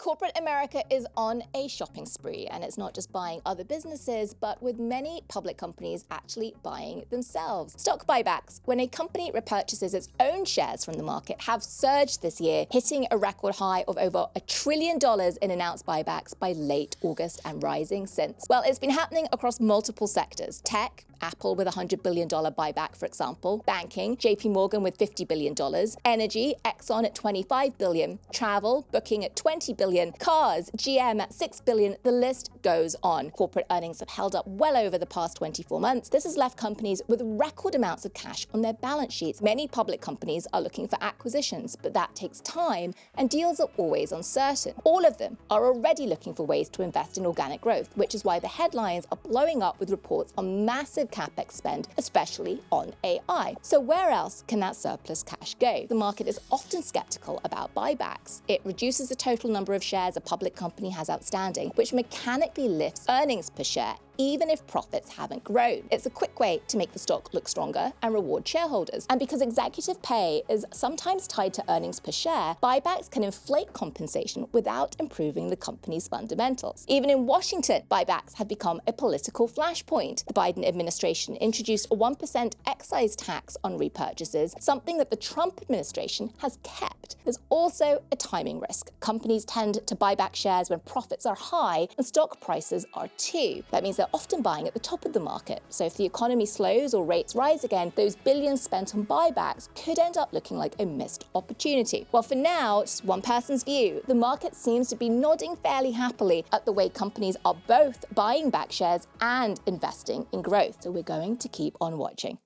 Corporate America is on a shopping spree, and it's not just buying other businesses, but with many public companies actually buying themselves. Stock buybacks, when a company repurchases its own shares from the market, have surged this year, hitting a record high of over $1 trillion in announced buybacks by late August and rising since. Well, it's been happening across multiple sectors. Tech, Apple with a $100 billion buyback, for example. Banking, JP Morgan with $50 billion. Energy, Exxon at $25 billion. Travel, Booking at $20 billion. Cars, GM at $6 billion. The list goes on. Corporate earnings have held up well over the past 24 months. This has left companies with record amounts of cash on their balance sheets. Many public companies are looking for acquisitions, but that takes time and deals are always uncertain. All of them are already looking for ways to invest in organic growth, which is why the headlines are blowing up with reports on massive CapEx spend, especially on AI. So where else can that surplus cash go? The market is often skeptical about buybacks. It reduces the total number of shares a public company has outstanding, which mechanically lifts earnings per share even if profits haven't grown. It's a quick way to make the stock look stronger and reward shareholders. And because executive pay is sometimes tied to earnings per share, buybacks can inflate compensation without improving the company's fundamentals. Even in Washington, buybacks have become a political flashpoint. The Biden administration introduced a 1% excise tax on repurchases, something that the Trump administration has kept. There's also a timing risk. Companies tend to buy back shares when profits are high and stock prices are too. That means they're often buying at the top of the market. So if the economy slows or rates rise again, those billions spent on buybacks could end up looking like a missed opportunity. Well, for now, just one person's view, the market seems to be nodding fairly happily at the way companies are both buying back shares and investing in growth. So we're going to keep on watching.